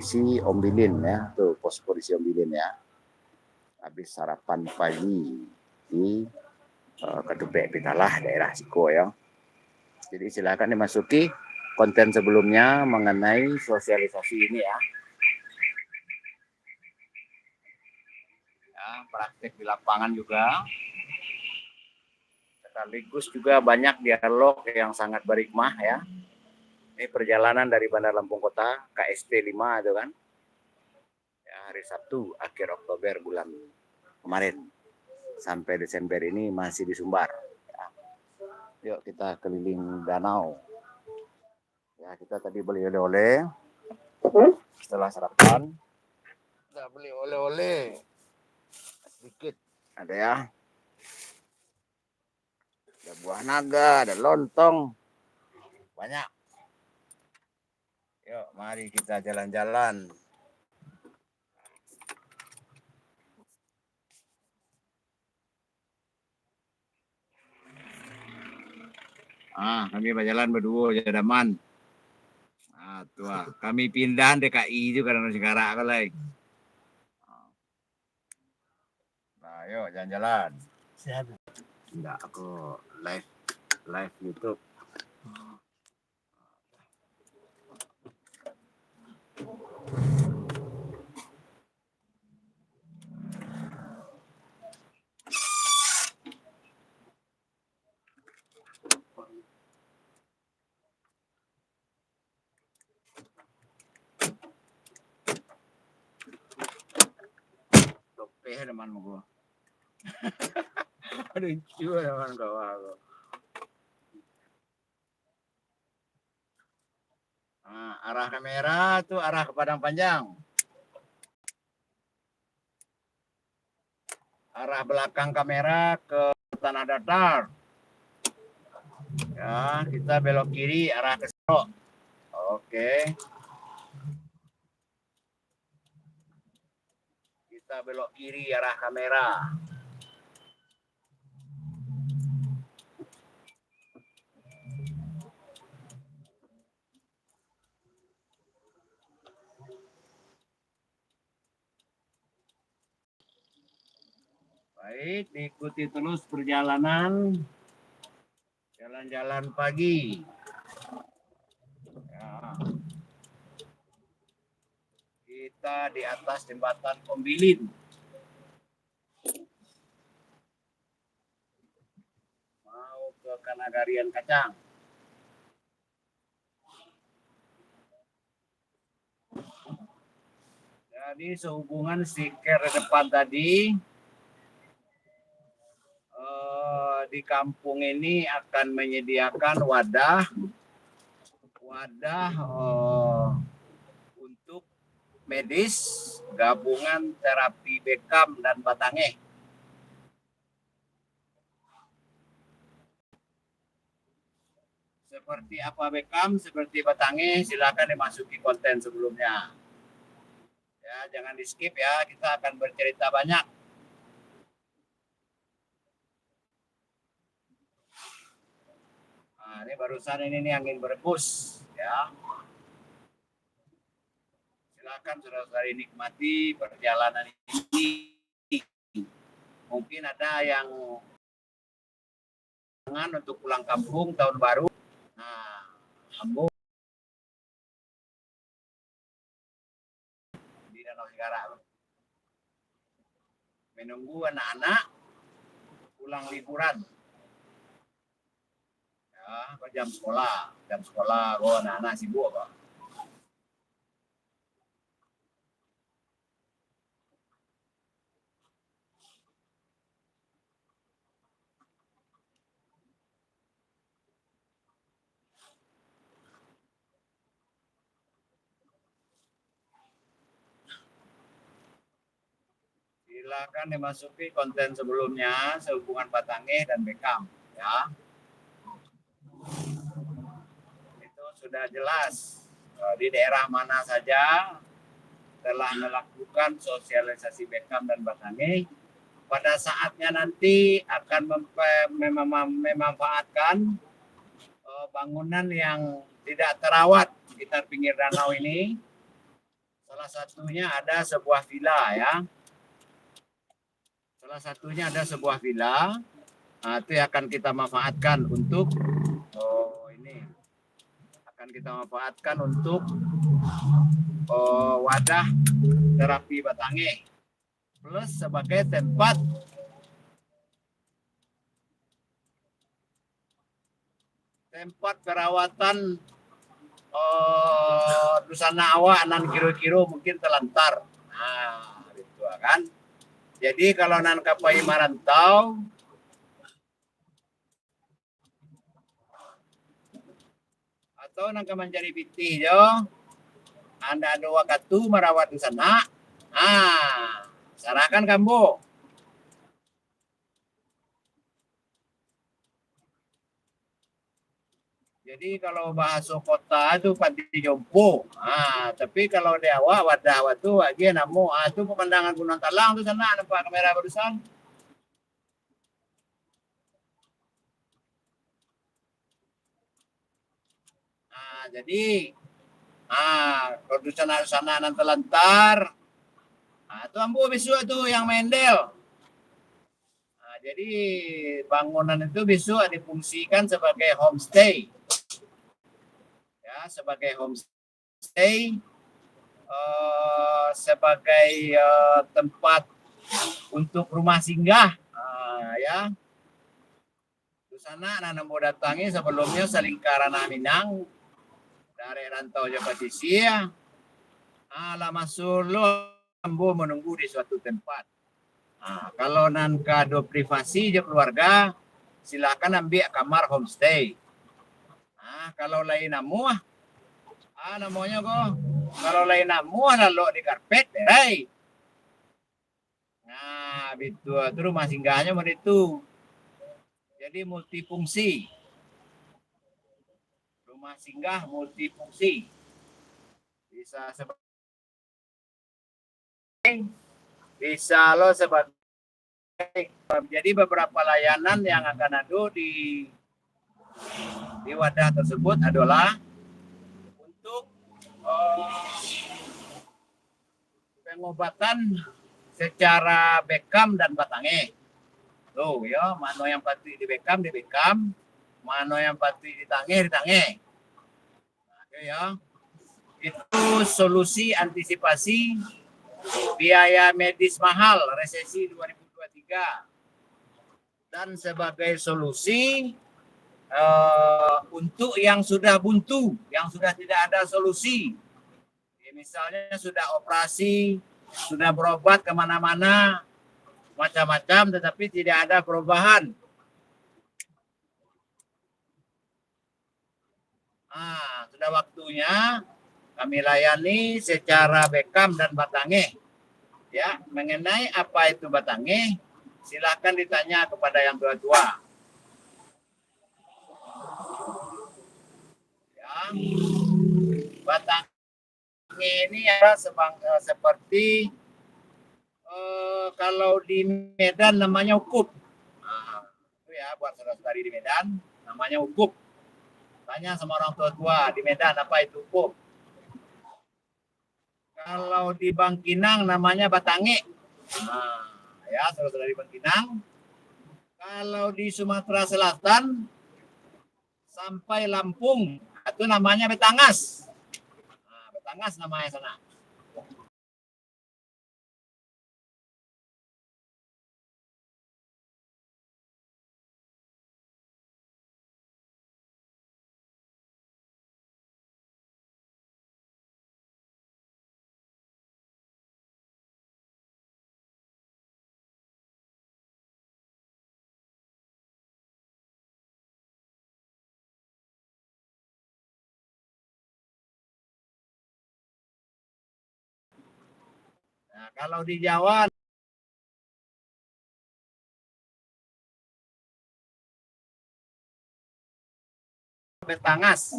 isi Om Bilin ya, tuh posko isi Om Bilin ya. Habis sarapan pagi di Ketupek Pitalah daerah Siko ya. Jadi silakan dimasuki konten sebelumnya mengenai sosialisasi ini ya. Ya, praktek di lapangan juga. Sekaligus juga banyak dialog yang sangat berhikmah ya. Ini perjalanan dari Bandar Lampung Kota KST 5 itu kan. Ya, hari Sabtu akhir Oktober bulan kemarin sampai Desember ini masih di Sumbar. Ya. Yuk kita keliling danau. Ya, kita tadi beli oleh-oleh. Setelah sarapan kita beli oleh-oleh sedikit. Ada ya. Ada buah naga, ada lontong. Banyak. Yuk, mari kita jalan-jalan. Kami berjalan berdua jadaman. Tua, kami pindah DKI juga karena sekarang aku lagi. Nah, yuk jalan-jalan. Siap. Enggak, aku live YouTube. Tope teman gua. Aduh, cuy teman gua. Arah kamera tuh arah ke Padang Panjang. Arah belakang kamera ke Tanah Datar. Ya, kita belok kiri arah ke Sero. Oke. Kita belok kiri arah kamera. Baik, diikuti terus perjalanan jalan-jalan pagi. Ya. Kita di atas jembatan Ombilin. Mau ke Kanagarian Kacang. Jadi sehubungan stiker depan tadi, di kampung ini akan menyediakan wadah untuk medis gabungan terapi Bekam dan Batange. Seperti apa Bekam, seperti Batange, silakan dimasuki konten sebelumnya. Ya, jangan di skip ya, kita akan bercerita banyak. Nah, ini barusan ini angin berembus ya. Silakan saudara-saudari nikmati perjalanan ini. Mungkin ada yang untuk pulang kampung tahun baru. Nah, Ambung di Danau Segara menunggu anak-anak pulang liburan. Ya, jam sekolah, anak-anak sibuk kok. Silakan dimasuki konten sebelumnya sehubungan Batange dan Bekam ya. Itu sudah jelas di daerah mana saja telah melakukan sosialisasi Bekam dan Batange. Pada saatnya nanti akan memanfaatkan bangunan yang tidak terawat sekitar pinggir danau ini Salah satunya ada sebuah villa ya. Salah satunya ada sebuah villa. Nah, itu akan kita manfaatkan untuk wadah terapi Batange plus sebagai tempat perawatan dusana awak nan kiro-kiro mungkin telantar. Nah, gitu kan. Jadi kalau nan kapai marantau atau nan kamanjari pitih jo, anda ada waktu merawat dusana. Sarahkan kamu. Jadi kalau bahasa kota itu panti jompo. Tapi kalau di awak wadah waktu lagi namu itu pemandangan Gunung Talang tuh sana nampak kamera barusan. Jadi kalau sana nanti telantar. Itu ambu besok tuh yang mendel. Jadi bangunan itu besok difungsikan sebagai homestay. Ya, sebagai homestay, sebagai tempat untuk rumah singgah, ya. Di sana anak mau datangi sebelumnya Salingkarana Minang dari rantau Jawa Tisia, lama Solo ambo menunggu di suatu tempat. Kalau nan kado privasi je keluarga, silakan ambil kamar homestay. Kalau lain namu namanya kok. Kalau lain namu lalu di karpet, berai. Itu rumah singgahnya itu. Jadi multifungsi. Rumah singgah multifungsi. Bisa lo sebagai. Jadi beberapa layanan yang akan ada di wadah tersebut adalah untuk pengobatan secara Bekam dan Batange. Tuh ya, mana yang patut di Bekam, mana yang patut di Tange. Oke ya. Itu solusi antisipasi biaya medis mahal resesi 2023. Dan sebagai solusi untuk yang sudah buntu, yang sudah tidak ada solusi. Misalnya sudah operasi, sudah berobat kemana-mana, macam-macam, tetapi tidak ada perubahan. Sudah waktunya kami layani secara Bekam dan Batange. Ya, mengenai apa itu Batange, silakan ditanya kepada yang tua-tua. Batange ini ya seperti kalau di Medan namanya ukup. Itu ya buat saudara-saudari di Medan namanya ukup. Tanya sama orang tua-tua di Medan apa itu ukup. Kalau di Bangkinang namanya Batange. Ya saudara-saudari Bangkinang. Kalau di Sumatera Selatan sampai Lampung itu namanya Batangas. Batangas namanya sana. Kalau di Jawa Batangas.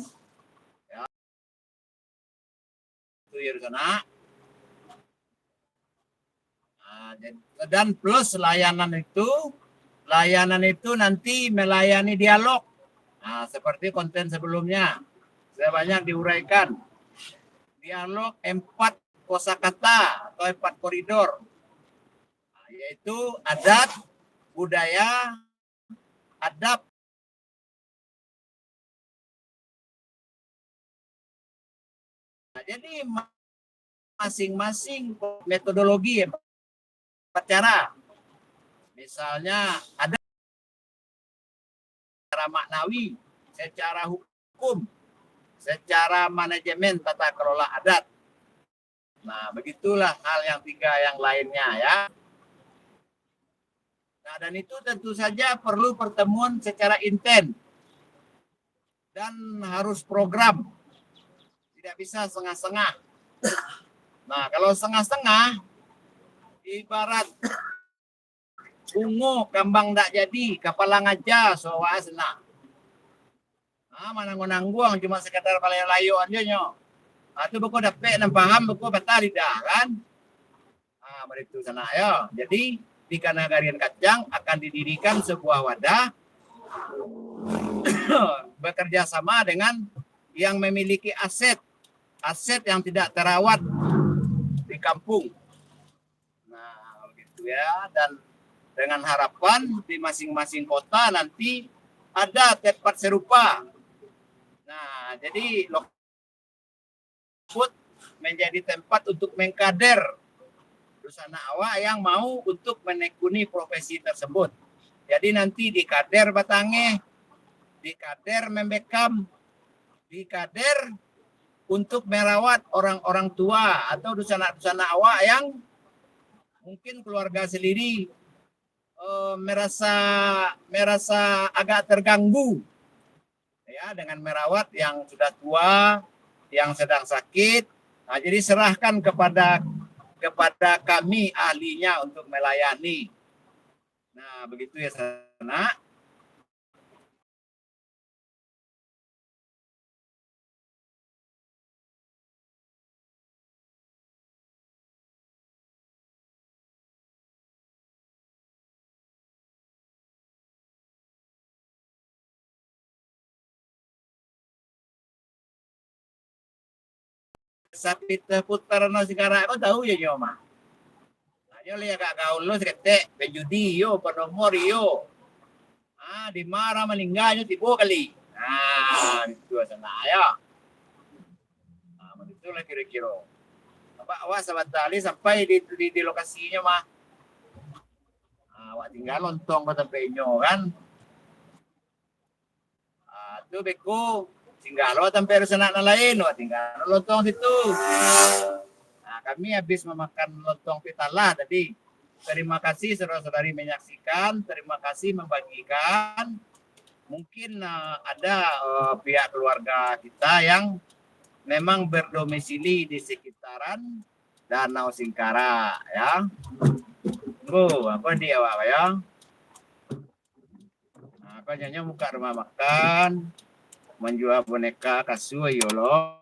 Ya. Itu ya sana. Dan plus layanan itu nanti melayani dialog. Seperti konten sebelumnya. Saya banyak diuraikan. Dialog kosakata atau 4 koridor, yaitu adat, budaya, adab. Nah, jadi masing-masing metodologi, 4 cara. Misalnya ada secara maknawi, secara hukum, secara manajemen tata kelola adat. Nah, begitulah hal yang 3 yang lainnya ya. Nah, dan itu tentu saja perlu pertemuan secara intens dan harus program. Tidak bisa setengah-setengah. Nah, kalau setengah-setengah, ibarat ungu kambang tak jadi, kapalang aja sowa senang. Nah, mana nangguang cuma sekedar layo-layo aja nyo. Nah, itu buku dapet dan paham buku batal tidak kan? Nah, begitu sana ya. Jadi di Kanagarian Kacang akan didirikan sebuah wadah bekerja sama dengan yang memiliki aset yang tidak terawat di kampung. Nah, begitu ya. Dan dengan harapan di masing-masing kota nanti ada tempat serupa. Nah, jadi Lokput menjadi tempat untuk mengkader Dusana Awak yang mau untuk menekuni profesi tersebut. Jadi nanti dikader Batange, dikader Membekam, dikader untuk merawat orang-orang tua atau Dusana Awak yang mungkin keluarga sendiri merasa agak terganggu ya dengan merawat yang sudah tua, yang sedang sakit. Nah, jadi serahkan kepada kami ahlinya untuk melayani. Nah, begitu ya sana. Sapit putar no sekarang kau tahu ya nyoma. Ayo lihat kak kau lo seketek penjudi yo penomor yo. Dimarah meninggalnya tipu kali. Nah, itu sana ya. Nah, itulah kira-kira. Apa awak sahabat tali sampai di lokasinya mah. Awak tinggal lontong ke tempatnya kan. Itu beku tinggal lo tempat sana lain, awak tinggal lontong situ. Nah, kami habis memakan lontong pitalah tadi. Terima kasih saudara-saudari menyaksikan, terima kasih membagikan. Mungkin ada pihak keluarga kita yang memang berdomisili di sekitaran Danau Singkara ya. Apa dia Pak ya? Nah, apa nyanyi muka rumah makan, menjual boneka kasui yolo.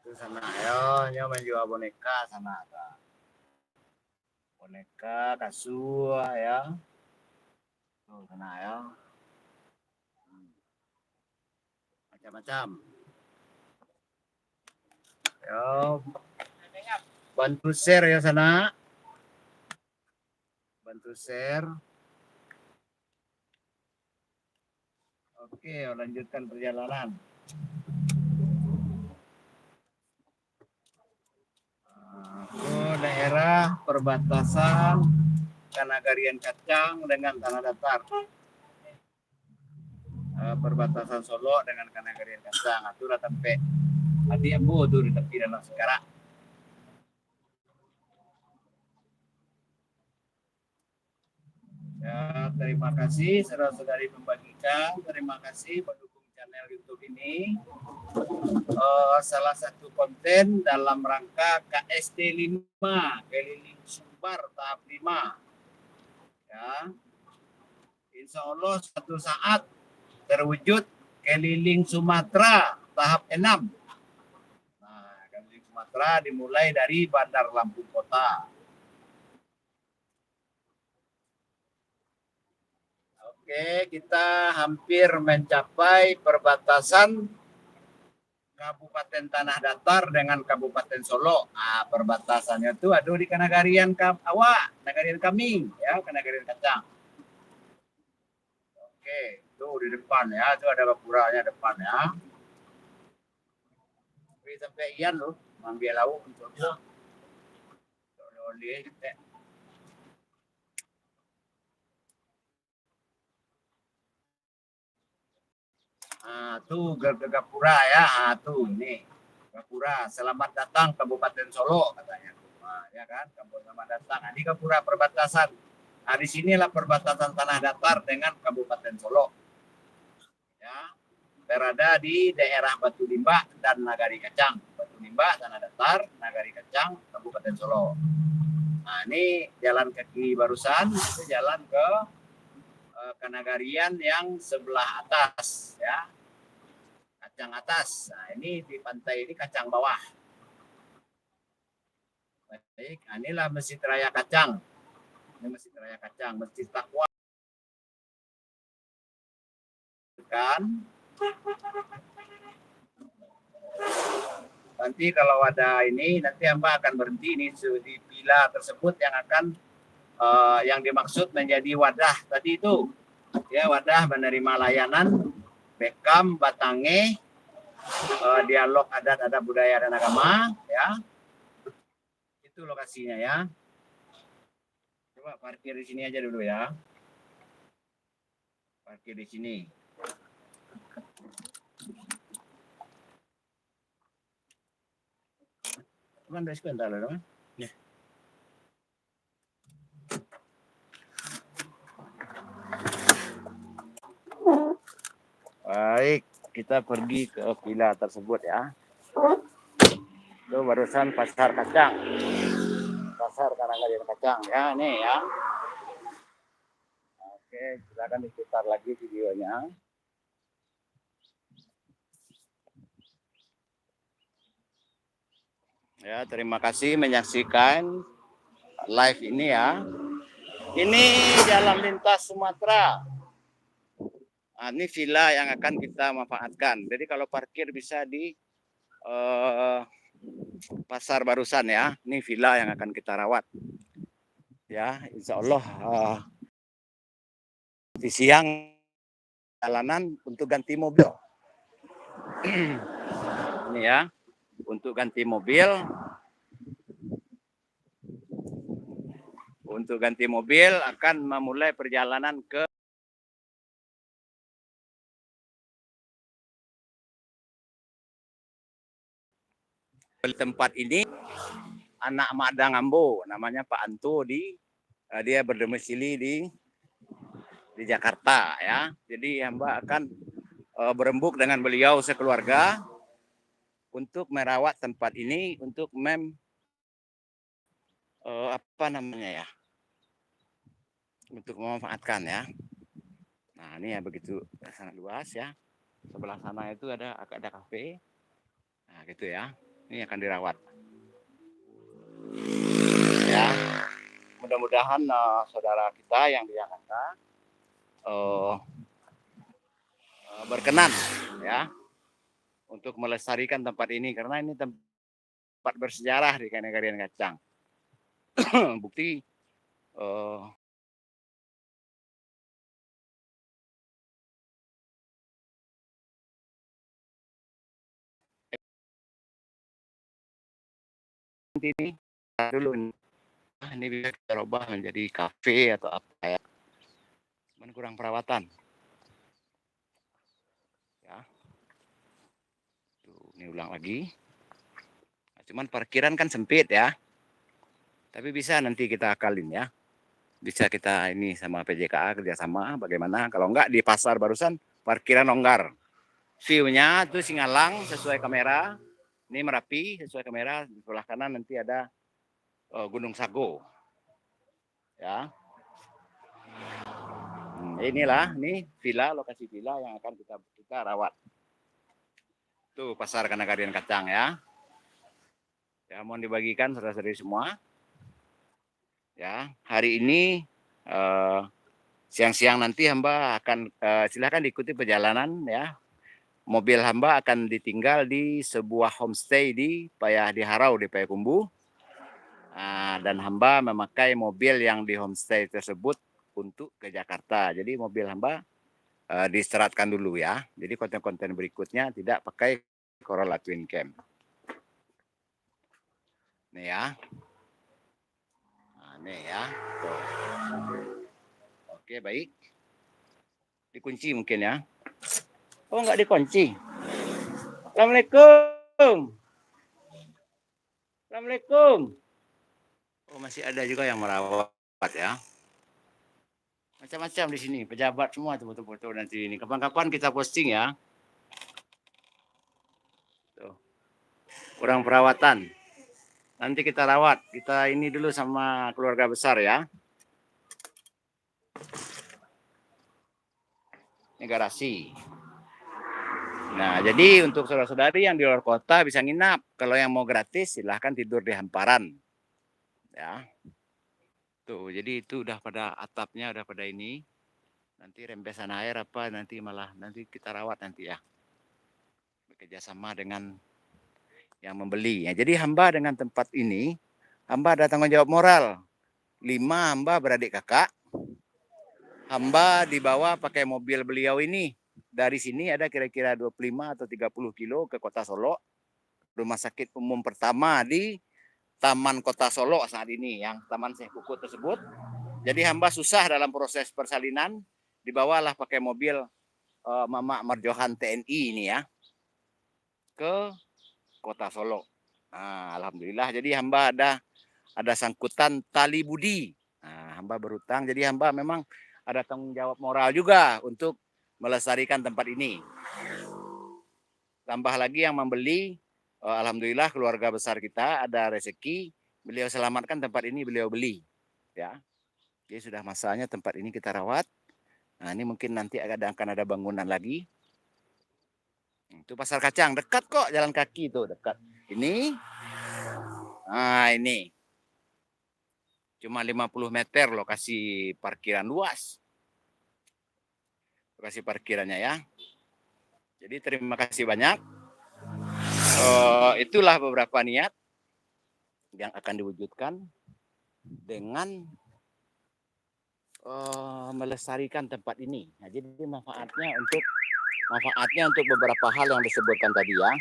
Itu sana ya, nyo menjual boneka sana. Boneka, kasur ya. Tuh sana ya. Macam-macam. Ya, bantu share ya sana. Bantu share. Oke, lanjutkan perjalanan. Ke daerah perbatasan Kanagarian Kacang dengan Tanah Datar. Perbatasan Solo dengan Kanagarian Kacang. Itu udah sampai Adi Ambo tuh di tepi danau sekarang. Ya, terima kasih saudara-saudari membagikan. Terima kasih pendukung channel YouTube ini. Salah satu konten dalam rangka KSD 5, keliling Sumbar tahap 5. Ya. Insya Allah suatu saat terwujud keliling Sumatera tahap 6. Nah, keliling Sumatera dimulai dari Bandar Lampung Kota. Oke, kita hampir mencapai perbatasan Kabupaten Tanah Datar dengan Kabupaten Solo. Nah, perbatasannya itu aduh di Kanagarian Kanagarian Kaming, ya, Kanagarian Kacang. Oke, itu di depan ya, itu ada gapuranya depan ya. Tapi sampai Ian loh, ambil lauk untuk oleh tuh Gapura ya, tuh ini Gapura. Selamat datang Kabupaten Solo katanya. Ya kan, selamat datang. Nah, ini Gapura perbatasan. Nah, di sinilah perbatasan Tanah Datar dengan Kabupaten Solo. Ya, berada di daerah Batu Limbah dan Nagari Kacang. Batu Limbah, Tanah Datar, Nagari Kacang, Kabupaten Solo. Nah, ini jalan kaki barusan, itu jalan ke Kanagarian yang sebelah atas ya. Kacang atas. Nah, ini di pantai ini kacang bawah. Baik, nah, inilah Masjid Raya Kacang. Ini Masjid Raya Kacang, Masjid Takwa. Kan? Nanti kalau ada ini, nanti Mbak akan berhenti ini di villa tersebut yang akan yang dimaksud menjadi wadah tadi itu. Ya, wadah menerima layanan Bekam, Batange, dialog adat budaya dan agama ya. Itu lokasinya ya. Coba parkir di sini aja dulu ya. Parkir di sini. Cuman udah sebentar loh, ya. Baik, kita pergi ke villa tersebut ya. Itu barusan pasar kacang. Pasar Kanagarian Kacang ya, nih ya. Oke, silakan diputar lagi videonya. Ya, terima kasih menyaksikan live ini ya. Ini jalan lintas Sumatera. Nah, ini villa yang akan kita manfaatkan. Jadi kalau parkir bisa di pasar barusan ya. Ini villa yang akan kita rawat. Ya, insya Allah di siang jalanan untuk ganti mobil. Ini ya, untuk ganti mobil. Untuk ganti mobil akan memulai perjalanan ke tempat ini. Anak Madang Ambo, namanya Pak Anto dia berdomisili di Jakarta ya. Jadi Mbak akan berembuk dengan beliau sekeluarga untuk merawat tempat ini untuk apa namanya ya? Untuk memanfaatkan ya. Nah, ini ya begitu sangat luas ya. Sebelah sana itu ada kafe. Nah, gitu ya. Ini akan dirawat. Ya, mudah-mudahan saudara kita yang di Jakarta berkenan ya untuk melestarikan tempat ini karena ini tempat bersejarah di Negarian Kacang. Bukti ini dulu ini bisa kita ubah menjadi kafe atau apa ya, cuman kurang perawatan ya. Tuh, ini ulang lagi. Nah, cuman parkiran kan sempit ya, tapi bisa nanti kita akalin ya, bisa kita ini sama PJKA kerjasama bagaimana, kalau enggak di pasar barusan parkiran longgar, view-nya tuh Singalang sesuai kamera, ini Merapi sesuai kamera, di sebelah kanan nanti ada Gunung Sago ya. Inilah nih villa, lokasi villa yang akan kita rawat. Tuh pasar Kanagarian Kacang ya. Ya, mohon dibagikan saudara-saudari semua. Ya, hari ini siang-siang nanti hamba akan silakan diikuti perjalanan ya. Mobil hamba akan ditinggal di sebuah homestay di Harau di Payakumbuh. Dan hamba memakai mobil yang di homestay tersebut untuk ke Jakarta. Jadi mobil hamba diseratkan dulu ya. Jadi konten-konten berikutnya tidak pakai Corolla Twin Cam. Nih ya. Nah, nih ya. Tuh. Oke, baik. Dikunci mungkin ya. Oh, enggak dikunci. Assalamualaikum. Assalamualaikum. Oh, masih ada juga yang merawat ya. Macam-macam di sini, pejabat semua tuh foto-foto nanti ini. Kapan-kapan kita posting ya. Tuh. Kurang perawatan. Nanti kita rawat. Kita ini dulu sama keluarga besar ya. Ini garasi. Nah, jadi untuk saudara-saudari yang di luar kota bisa nginap. Kalau yang mau gratis silahkan tidur di hamparan. Ya. Tuh, jadi itu udah pada atapnya, udah pada ini. Nanti rembesan air apa nanti kita rawat nanti ya. Bekerja sama dengan yang membeli. Ya, jadi hamba dengan tempat ini, hamba ada tanggung jawab moral. 5 hamba beradik kakak. Hamba dibawa pakai mobil beliau ini. Dari sini ada kira-kira 25 atau 30 kilo ke Kota Solo. Rumah sakit umum pertama di Taman Kota Solo saat ini, yang Taman Syekh Kukut tersebut. Jadi hamba susah dalam proses persalinan, dibawalah pakai mobil Mama Marjohan TNI ini ya ke Kota Solo. Nah, alhamdulillah jadi hamba ada sangkutan tali budi. Nah, hamba berhutang, jadi hamba memang ada tanggung jawab moral juga untuk melestarikan tempat ini. Tambah lagi yang membeli, alhamdulillah keluarga besar kita ada rezeki, beliau selamatkan tempat ini, beliau beli. Ya, jadi sudah masanya tempat ini kita rawat. Nah, ini mungkin nanti akan ada bangunan lagi. Itu pasar kacang, dekat kok, jalan kaki itu dekat. Ini, nah ini, cuma 50 meter lokasi parkiran luas. Lokasi parkirannya ya. Jadi terima kasih banyak. Itulah beberapa niat yang akan diwujudkan dengan melestarikan tempat ini. Nah, jadi manfaatnya untuk beberapa hal yang disebutkan tadi ya.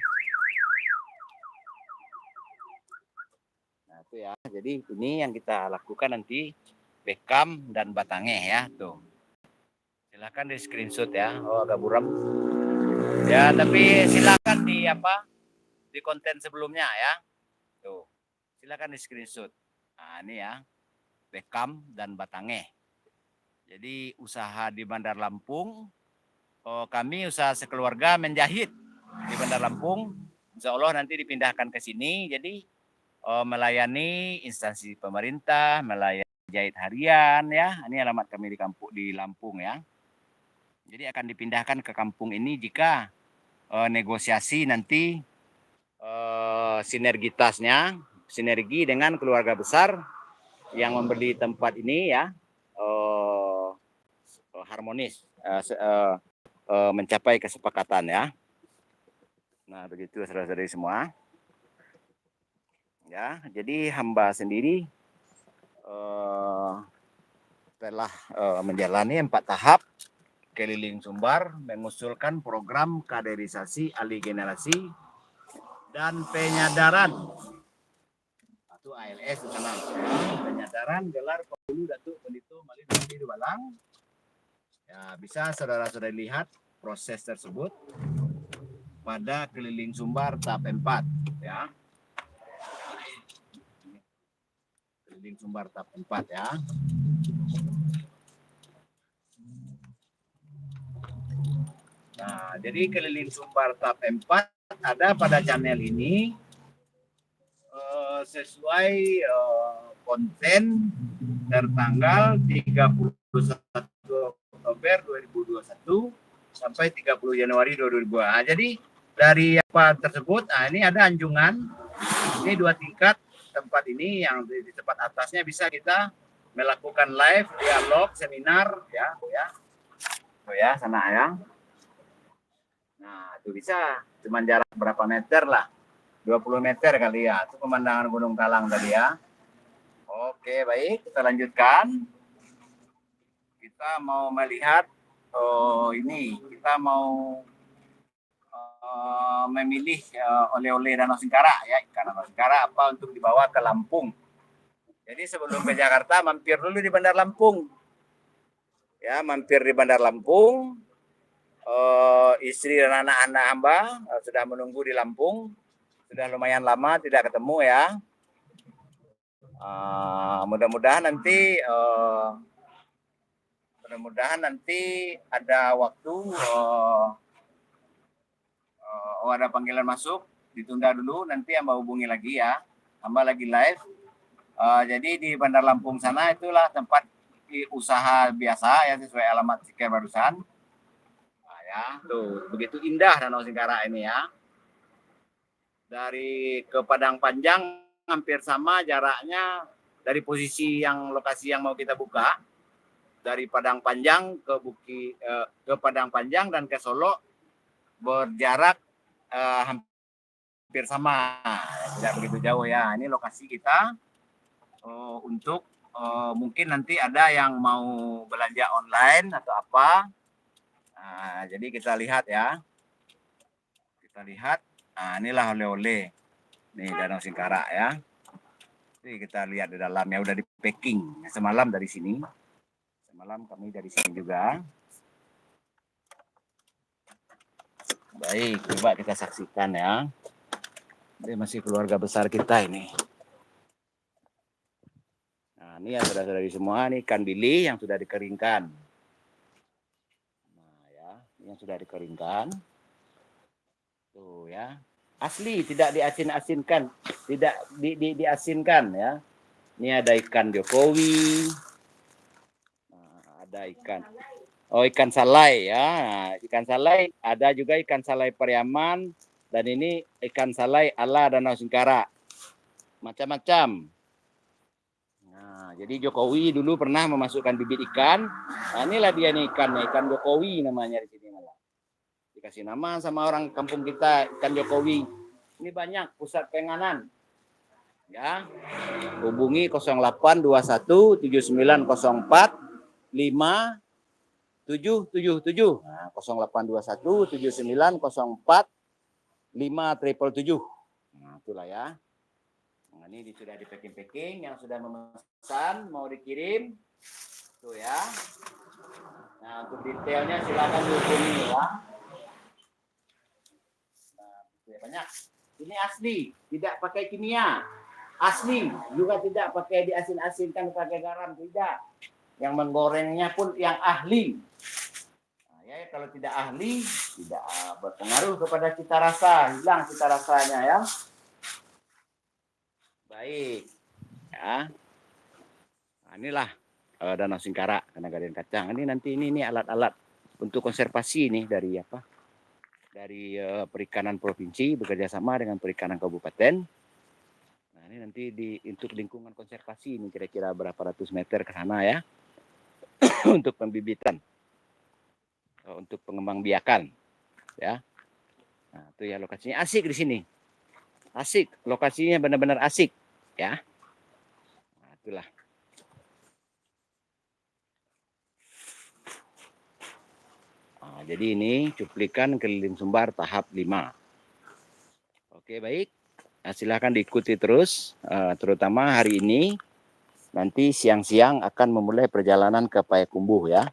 Nah, itu ya. Jadi ini yang kita lakukan nanti Bekam dan Batangeh ya, tuh. Silakan di screenshot ya. Oh, agak buram. Ya, tapi silakan di konten sebelumnya ya. Tuh. Silakan di screenshot. Nah, ini ya. Bekam dan Batangeh. Jadi usaha di Bandar Lampung, kami usaha sekeluarga menjahit di Bandar Lampung. Insya Allah nanti dipindahkan ke sini. Jadi melayani instansi pemerintah, melayani jahit harian ya. Ini alamat kami di Lampung ya. Jadi akan dipindahkan ke kampung ini jika negosiasi nanti sinergi dengan keluarga besar yang membeli tempat ini ya, harmonis, mencapai kesepakatan ya. Nah begitu saudara-saudari semua. Ya, jadi hamba sendiri telah menjalani 4 tahap keliling Sumbar, mengusulkan program kaderisasi alih generasi dan penyadaran atau ALS di sana. Penyadaran gelar Pembulu Datuk Pendito Malih Dandi Balang. Ya, bisa saudara-saudara lihat proses tersebut pada keliling Sumbar tahap 4 ya. Keliling Sumbar tahap 4 ya. Nah, jadi keliling Sumbar tahap 4 ada pada channel ini sesuai konten tertanggal 31 Oktober 2021 sampai 30 Januari 2022. Nah, jadi dari apa tersebut, ini ada anjungan, ini 2 tingkat tempat ini, yang di tempat atasnya bisa kita melakukan live, dialog, seminar, ya. Tuh ya, sana ya. Nah, itu bisa, cuman jarak berapa meter lah, 20 meter kali ya, itu pemandangan Gunung Talang tadi ya. Oke, baik, kita lanjutkan. Kita mau melihat, ini, kita mau memilih oleh-oleh Danau Singkara ya, ikan Danau Singkara apa untuk dibawa ke Lampung. Jadi sebelum ke Jakarta, mampir dulu di Bandar Lampung. Ya, mampir di Bandar Lampung. Istri dan anak-anak hamba sudah menunggu di Lampung, sudah lumayan lama tidak ketemu ya. Mudah-mudahan nanti ada waktu, ada panggilan masuk, ditunda dulu, nanti hamba hubungi lagi ya, hamba lagi live. Jadi di Bandar Lampung sana itulah tempat usaha biasa ya, sesuai alamat stiker barusan. Ya, tuh begitu indah Danau Singkara ini ya. Dari ke Padang Panjang hampir sama jaraknya dari posisi yang lokasi yang mau kita buka. Dari Padang Panjang ke Padang Panjang dan ke Solo berjarak hampir sama, tidak begitu jauh ya. Ini lokasi kita untuk mungkin nanti ada yang mau belanja online atau apa. Nah, jadi kita lihat ya. Kita lihat. Nah, inilah oleh-oleh. Nih Danau Singkara ya. Jadi kita lihat di dalamnya udah di packing. Semalam dari sini. Semalam kami dari sini juga. Baik, coba kita saksikan ya. Ini masih keluarga besar kita ini. Nah, ini ya saudara-saudari semua, ini ikan bili yang sudah dikeringkan. Yang sudah dikeringkan, tuh ya, asli, tidak diasin-asinkan, tidak diasinkan ya. Ini ada ikan Jokowi, ada ikan salai ya. Nah, ikan salai, ada juga ikan salai Pariaman, dan ini ikan salai ala Danau Singkara, macam-macam. Nah, jadi Jokowi dulu pernah memasukkan bibit ikan. Nah, inilah dia nih ikan Jokowi namanya di sini. Dikasih nama sama orang kampung kita, ikan Jokowi. Ini banyak pusat penganan. Ya. Hubungi 0821 7904 5777. Nah, 0821 7904 5777. Nah, itulah ya. Nah, ini sudah di packing-packing, yang sudah memesan mau dikirim. Tuh ya. Nah, untuk detailnya silakan dihubungi ya. Banyak. Ini asli, tidak pakai kimia. Asli, juga tidak pakai diasin-asinkan pakai garam, tidak. Yang menggorengnya pun yang ahli. Nah, ya, kalau tidak ahli, tidak berpengaruh kepada cita rasa, hilang cita rasanya ya. Baik. Ya. Nah, inilah Danau Singkara, Kanagarian Kacang. Ini nanti ini alat-alat untuk konservasi nih dari apa? dari Perikanan Provinsi bekerja sama dengan Perikanan Kabupaten. Nah, ini nanti untuk lingkungan konservasi ini kira-kira berapa ratus meter ke sana ya. Untuk pembibitan. Untuk pengembangbiakan ya. Nah, itu ya lokasinya asik di sini. Asik, lokasinya benar-benar asik ya. Nah, itulah. Nah, jadi ini cuplikan keliling Sumbar tahap 5. Oke, baik. Nah, silakan diikuti terus, terutama hari ini. Nanti siang-siang akan memulai perjalanan ke Payakumbuh ya.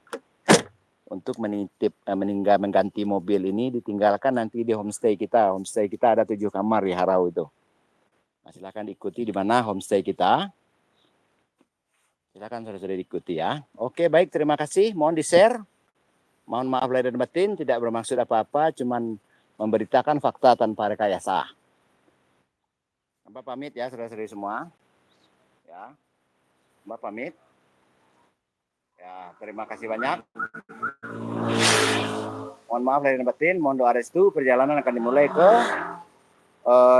Untuk mengganti mobil ini ditinggalkan nanti di homestay kita. Homestay kita ada 7 kamar di Harau itu. Nah, silakan diikuti di mana homestay kita. Silakan saudara-saudara diikuti ya. Oke, baik, terima kasih. Mohon di-share. Mohon maaf lahir dan batin, tidak bermaksud apa-apa, cuman memberitakan fakta tanpa rekayasa. Mbak pamit ya saudara-saudari semua. Ya. Mbak pamit. Ya, terima kasih banyak. Mohon maaf lahir dan batin, mohon doa restu, perjalanan akan dimulai ke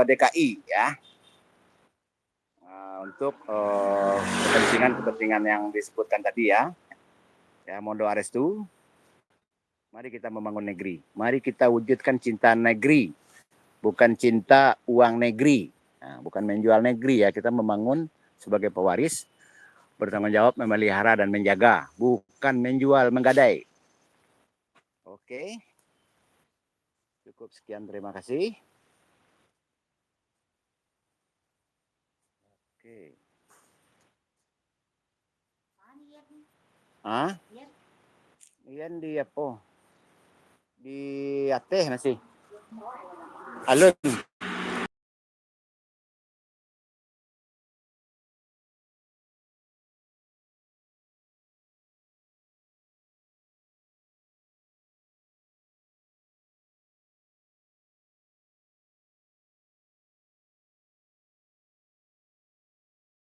DKI ya. Untuk kepentingan yang disebutkan tadi ya. Ya, mohon doa restu. Mari kita membangun negeri. Mari kita wujudkan cinta negeri. Bukan cinta uang negeri. Nah, bukan menjual negeri ya. Kita membangun sebagai pewaris. Bertanggung jawab memelihara dan menjaga. Bukan menjual, menggadai. Oke. Cukup sekian, terima kasih. Oke. Ah? Iyan di apa? Di Aceh masih. Alun.